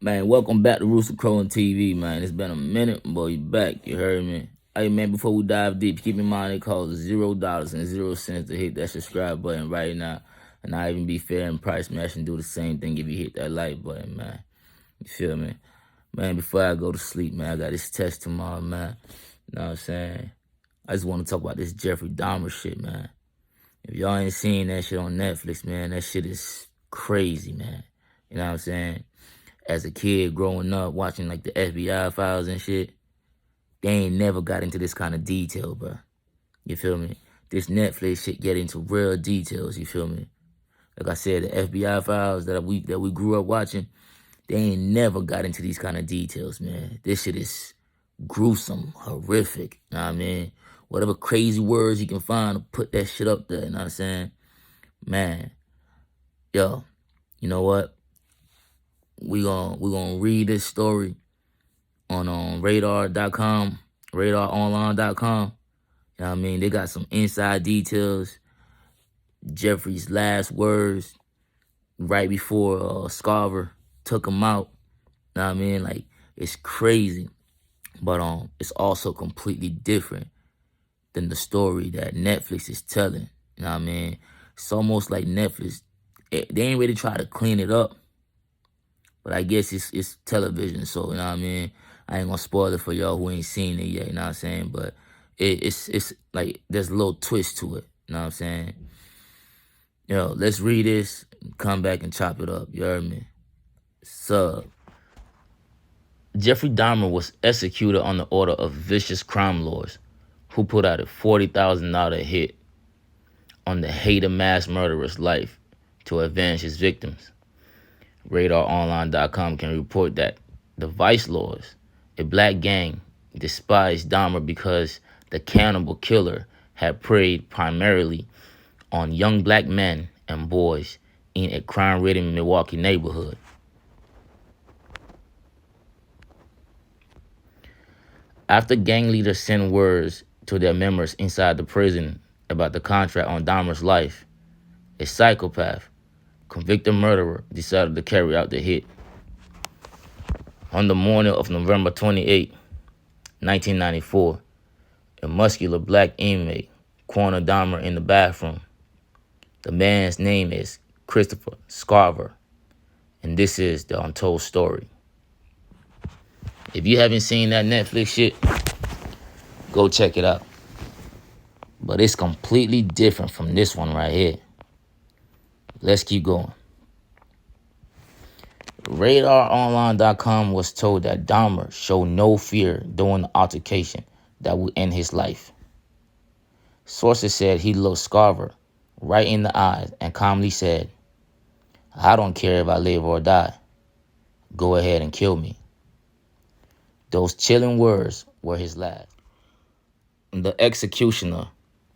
Man, welcome back to Rooster Crow and TV, man. It's been a minute, but you back. You heard me. Hey, man, before we dive deep, keep in mind it costs $0.00 to hit that subscribe button right now. And I even be fair and price match and do the same thing if you hit that like button, man. You feel me? Man, before I go to sleep, man, I got this test tomorrow, man. You know what I'm saying? I just want to talk about this Jeffrey Dahmer shit, man. If y'all ain't seen that shit on Netflix, man, that shit is crazy, man. You know what I'm saying? As a kid growing up, watching like the FBI files and shit, they ain't never got into this kind of detail, bro. You feel me? This Netflix shit get into real details, you feel me? Like I said, the FBI files that we grew up watching, they ain't never got into these kind of details, man. This shit is gruesome, horrific, you know what I mean? Whatever crazy words you can find to put that shit up there, you know what I'm saying? Man, yo, you know what? We gonna read this story on radar.com, radaronline.com. You know what I mean? They got some inside details. Jeffrey's last words right before Scarver took him out. You know what I mean? Like, it's crazy. But it's also completely different than the story that Netflix is telling. You know what I mean? It's almost like Netflix, they ain't really try to clean it up. But I guess it's television, so you know what I mean. I ain't gonna spoil it for y'all who ain't seen it yet. You know what I'm saying? But it's like there's a little twist to it. You know what I'm saying? Yo, let's read this, come back and chop it up. You heard me? So Jeffrey Dahmer was executed on the order of vicious crime lords who put out a $40,000 hit on the hated mass murderer's life to avenge his victims. RadarOnline.com can report that the Vice Lords, a black gang, despised Dahmer because the cannibal killer had preyed primarily on young black men and boys in a crime-ridden Milwaukee neighborhood. After gang leaders sent words to their members inside the prison about the contract on Dahmer's life, a psychopath, convicted murderer, decided to carry out the hit. On the morning of November 28, 1994, a muscular black inmate cornered Dahmer in the bathroom. The man's name is Christopher Scarver, and this is the untold story. If you haven't seen that Netflix shit, go check it out. But it's completely different from this one right here. Let's keep going. RadarOnline.com was told that Dahmer showed no fear during the altercation that would end his life. Sources said he looked Scarver right in the eyes and calmly said, "I don't care if I live or die. Go ahead and kill me." Those chilling words were his last. The executioner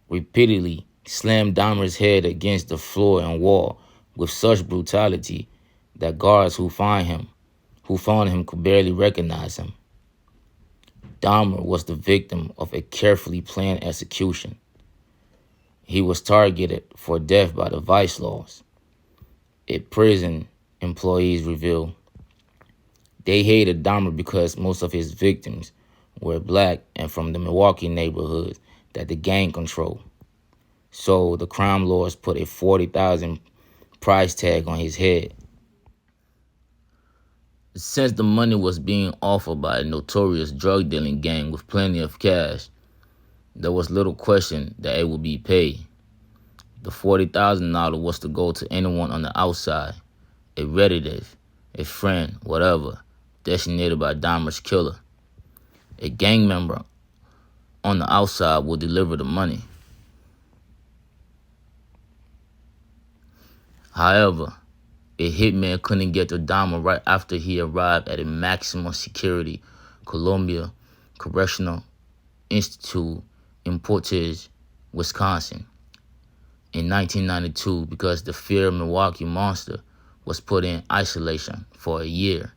repeatedly slammed Dahmer's head against the floor and wall with such brutality that guards who found him could barely recognize him. Dahmer was the victim of a carefully planned execution. He was targeted for death by the Vice Lords. A prison employees revealed they hated Dahmer because most of his victims were black and from the Milwaukee neighborhoods that the gang controlled. So the crime lords put a $40,000 price tag on his head. Since the money was being offered by a notorious drug dealing gang with plenty of cash, there was little question that it would be paid. The $40,000 was to go to anyone on the outside, a relative, a friend, whatever, designated by Dahmer's killer. A gang member on the outside will deliver the money. However, a hitman couldn't get to Dahmer right after he arrived at a maximum security Columbia Correctional Institute in Portage, Wisconsin, in 1992 because the feared Milwaukee monster was put in isolation for a year.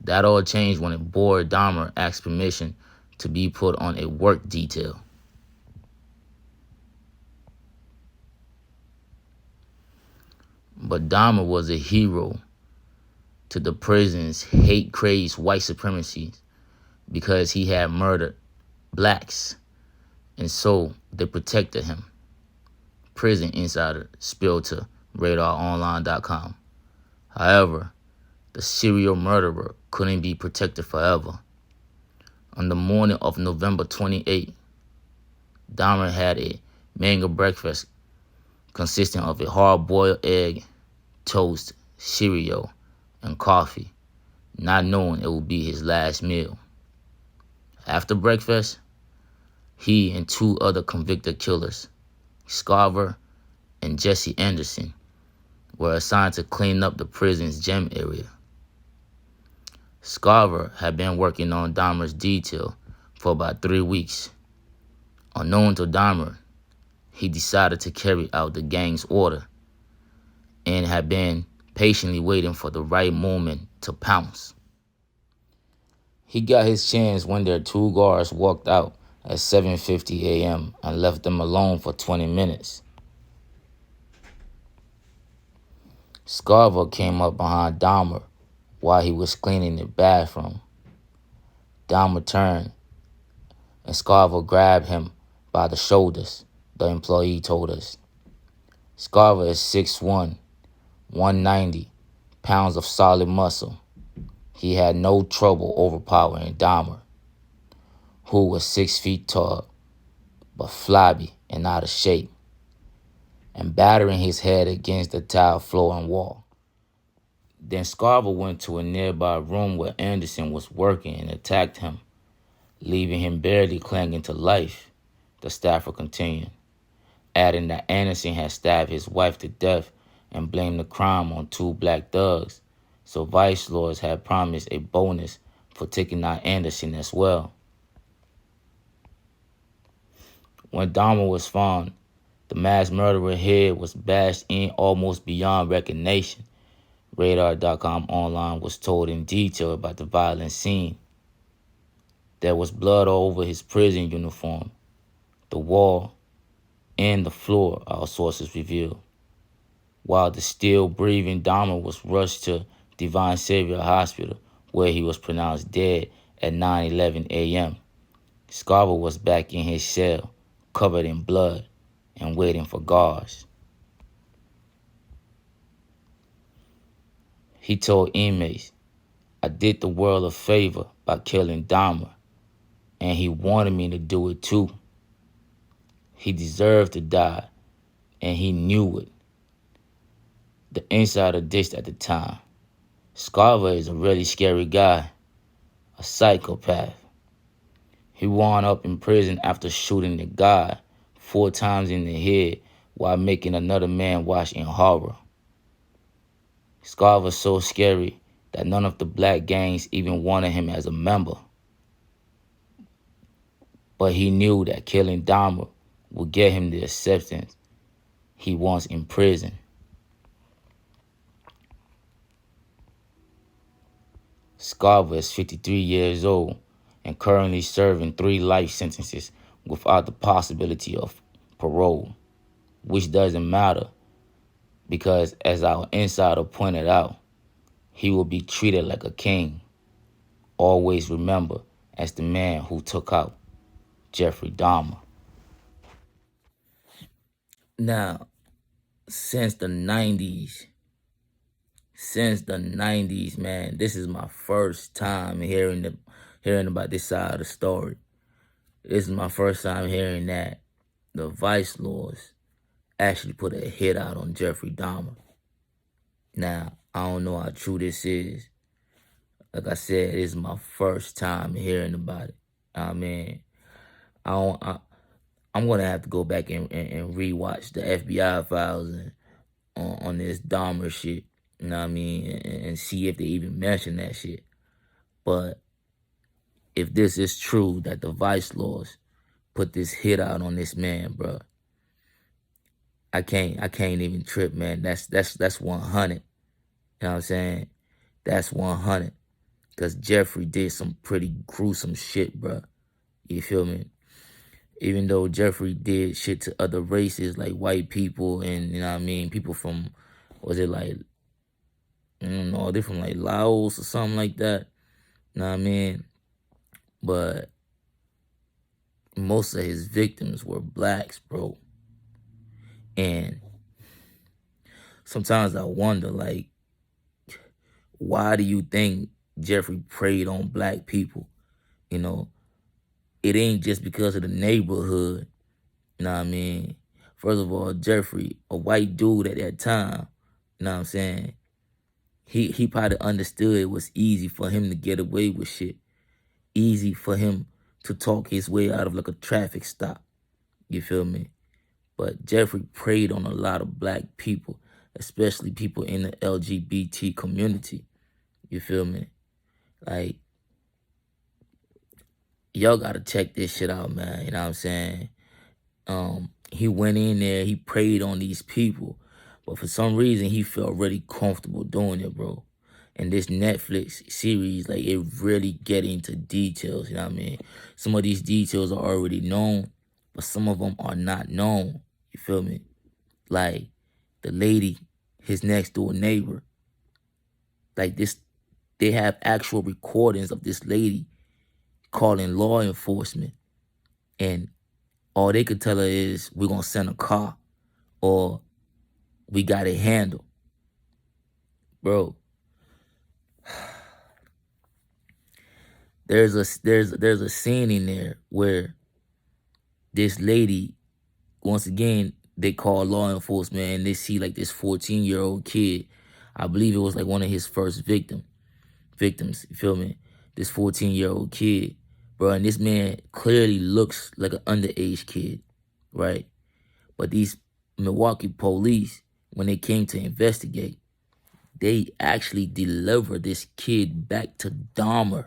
That all changed when a bored Dahmer asked permission to be put on a work detail. But Dahmer was a hero to the prison's hate-crazed white supremacy because he had murdered blacks, and so they protected him. Prison Insider spilled to RadarOnline.com. However, the serial murderer couldn't be protected forever. On the morning of November 28, Dahmer had a mango breakfast consisting of a hard-boiled egg, toast, cereal, and coffee, not knowing it would be his last meal. After breakfast, he and two other convicted killers, Scarver and Jesse Anderson, were assigned to clean up the prison's gym area. Scarver had been working on Dahmer's detail for about 3 weeks. Unknown to Dahmer, he decided to carry out the gang's order and had been patiently waiting for the right moment to pounce. He got his chance when their two guards walked out at 7:50 a.m. and left them alone for 20 minutes. Scarver came up behind Dahmer while he was cleaning the bathroom. Dahmer turned and Scarver grabbed him by the shoulders, the employee told us. Scarver is 6'1", 190 pounds of solid muscle. He had no trouble overpowering Dahmer, who was 6 feet tall, but flabby and out of shape, and battering his head against the tile floor and wall. Then Scarver went to a nearby room where Anderson was working and attacked him, leaving him barely clinging to life, the staffer continued, adding that Anderson had stabbed his wife to death and blamed the crime on two black thugs, so vice lords had promised a bonus for taking out Anderson as well. When Dahmer was found, the mass murderer's head was bashed in almost beyond recognition. Radar.com online was told in detail about the violent scene. There was blood all over his prison uniform, the wall, and the floor, our sources revealed. While the still-breathing Dahmer was rushed to Divine Savior Hospital, where he was pronounced dead at 9:11 a.m., Scarver was back in his cell, covered in blood, and waiting for guards. He told inmates, "I did the world a favor by killing Dahmer, and he wanted me to do it too. He deserved to die, and he knew it." The insider dished at the time. Scarver is a really scary guy, a psychopath. He wound up in prison after shooting the guy 4 times in the head while making another man watch in horror. Scarver's so scary that none of the black gangs even wanted him as a member. But he knew that killing Dahmer would get him the acceptance he wants in prison. Scarver is 53 years old and currently serving 3 life sentences without the possibility of parole, which doesn't matter because, as our insider pointed out, he will be treated like a king, always remembered as the man who took out Jeffrey Dahmer. Now, since the 90s, man, this is my first time hearing about this side of the story. This is my first time hearing that the vice lords actually put a hit out on Jeffrey Dahmer. Now, I don't know how true this is. Like I said, this is my first time hearing about it. I mean, I'm gonna have to go back and rewatch the FBI files and, on this Dahmer shit. You know what I mean? And see if they even mention that shit. But if this is true that the vice lords put this hit out on this man, bro, I can't even trip, man. That's 100. You know what I'm saying? That's 100. Because Jeffrey did some pretty gruesome shit, bro. You feel me? Even though Jeffrey did shit to other races like white people and, you know what I mean, people from, was it like I don't know, they from like Laos or something like that. You know what I mean? But most of his victims were blacks, bro. And sometimes I wonder, like, why do you think Jeffrey preyed on black people? You know, it ain't just because of the neighborhood. You know what I mean? First of all, Jeffrey, a white dude at that time, you know what I'm saying? He probably understood it was easy for him to get away with shit. Easy for him to talk his way out of like a traffic stop. You feel me? But Jeffrey preyed on a lot of black people, especially people in the LGBT community. You feel me? Like, y'all gotta check this shit out, man. You know what I'm saying? He went in there, he preyed on these people, but for some reason he felt really comfortable doing it, bro. And this Netflix series, like, it really get into details, you know what I mean? Some of these details are already known, but some of them are not known. You feel me? Like, the lady, his next door neighbor, like this, they have actual recordings of this lady calling law enforcement, and all they could tell her is, we're gonna send a car, or we got it handled. Bro, there's a scene in there where this lady, once again, they call law enforcement and they see like this 14-year-old kid. I believe it was like one of his first victims, you feel me? This 14-year-old kid, bro, and this man clearly looks like an underage kid, right? But these Milwaukee police, when they came to investigate, they actually delivered this kid back to Dahmer.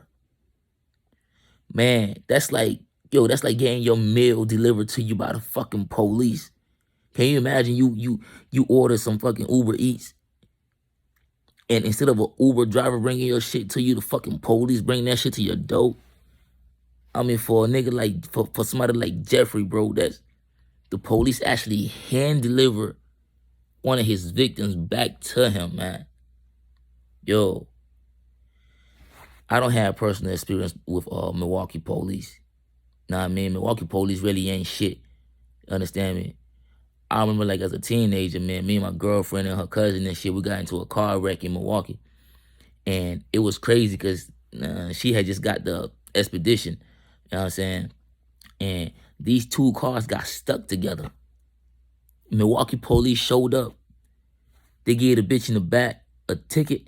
Man, that's like, yo, that's like getting your meal delivered to you by the fucking police. Can you imagine you order some fucking Uber Eats, and instead of an Uber driver bringing your shit to you, the fucking police bring that shit to your door? I mean, for a nigga like, for somebody like Jeffrey, bro, that's the police actually hand deliver one of his victims back to him, man. Yo, I don't have personal experience with Milwaukee police. Know what I mean? Milwaukee police really ain't shit. Understand me? I remember, like, as a teenager, man, me and my girlfriend and her cousin and shit, we got into a car wreck in Milwaukee. And it was crazy because she had just got the expedition. You know what I'm saying? And these two cars got stuck together. Milwaukee police showed up. They gave the bitch in the back a ticket,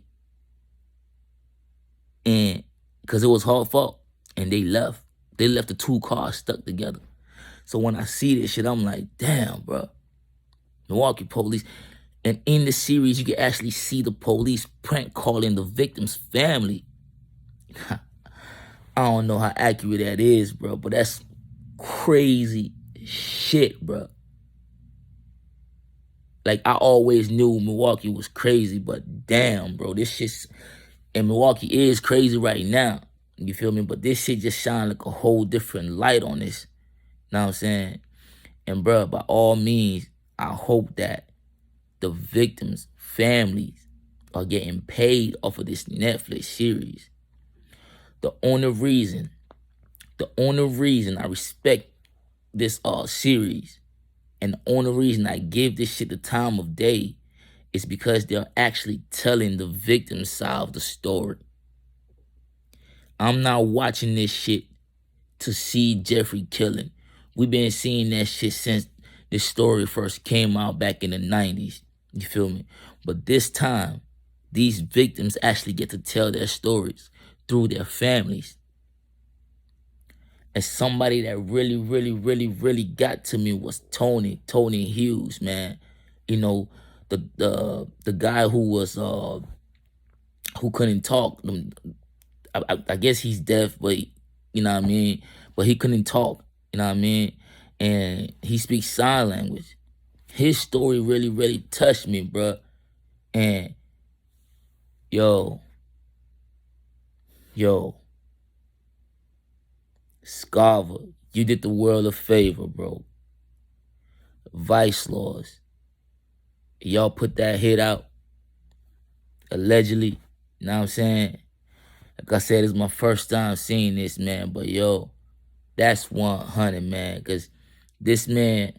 and because it was her fault, and they left. They left the two cars stuck together. So when I see this shit, I'm like, damn, bro. Milwaukee police. And in the series, you can actually see the police prank calling the victim's family. I don't know how accurate that is, bro, but that's crazy shit, bro. Like, I always knew Milwaukee was crazy, but damn, bro, this shit's, and Milwaukee is crazy right now. You feel me? But this shit just shine like a whole different light on this. Know what I'm saying? And bro, by all means, I hope that the victims' families are getting paid off of this Netflix series. The only reason I respect this series, and the only reason I give this shit the time of day, is because they're actually telling the victim side of the story. I'm not watching this shit to see Jeffrey killing. We've been seeing that shit since this story first came out back in the 90s. You feel me? But this time, these victims actually get to tell their stories through their families. And somebody that really, really, really, really got to me was Tony Hughes, man. You know, the guy who was who couldn't talk. I guess he's deaf, but you know what I mean? But he couldn't talk, you know what I mean? And he speaks sign language. His story really, really touched me, bro. And yo, Scarver, you did the world a favor, bro. Vice Laws, y'all put that hit out. allegedly. You know what I'm saying? Like I said, it's my first time seeing this, man. But yo, that's 100, man. Cause this man,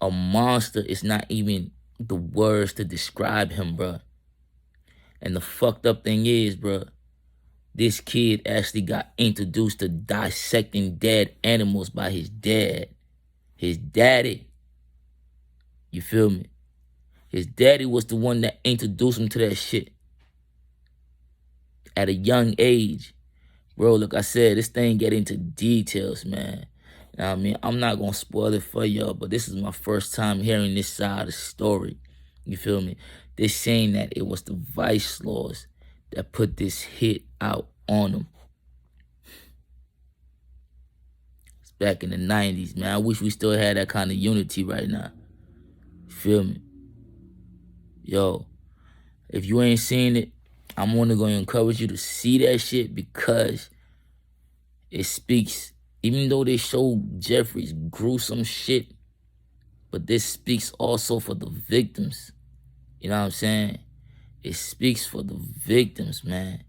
a monster, is not even the words to describe him, bro. And the fucked up thing is, bro, this kid actually got introduced to dissecting dead animals by his dad. His daddy. You feel me? His daddy was the one that introduced him to that shit at a young age. Bro, like I said, this thing get into details, man. You know what I mean? I'm not gonna spoil it for y'all, but this is my first time hearing this side of the story. You feel me? They're saying that it was the vice laws that put this hit out on him. It's back in the 90s, man. I wish we still had that kind of unity right now. You feel me? Yo, if you ain't seen it, I'm only gonna encourage you to see that shit because it speaks, even though they show Jeffrey's gruesome shit, but this speaks also for the victims. You know what I'm saying? It speaks for the victims, man.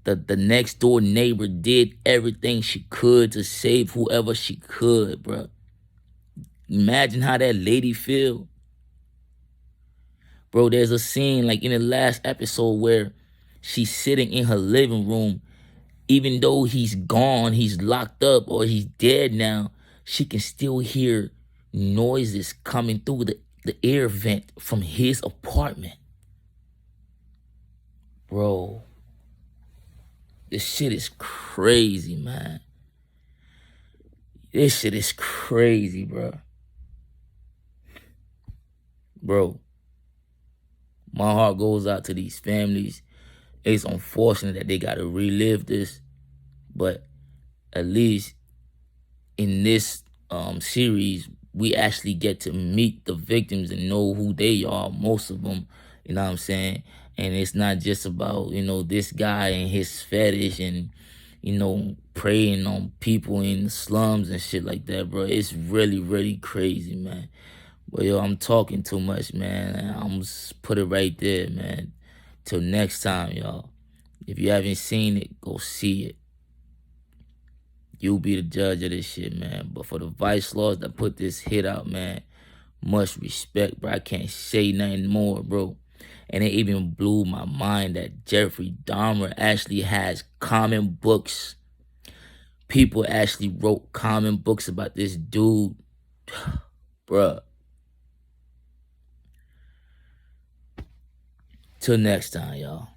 The next door neighbor did everything she could to save whoever she could, bro. Imagine how that lady feel. Bro, there's a scene like in the last episode where she's sitting in her living room. Even though he's gone, he's locked up or he's dead now, she can still hear noises coming through the air vent from his apartment. Bro, this shit is crazy, man. This shit is crazy, bro. Bro, my heart goes out to these families. It's unfortunate that they got to relive this, but at least in this series, we actually get to meet the victims and know who they are, most of them, you know what I'm saying? And it's not just about, this guy and his fetish and, preying on people in the slums and shit like that, bro. It's really, really crazy, man. But yo, I'm talking too much, man. I'm just put it right there, man. Till next time, y'all. If you haven't seen it, go see it. You'll be the judge of this shit, man. But for the vice laws that put this hit out, man, much respect, bro. I can't say nothing more, bro. And it even blew my mind that Jeffrey Dahmer actually has comic books. People actually wrote comic books about this dude. Bruh. Till next time, y'all.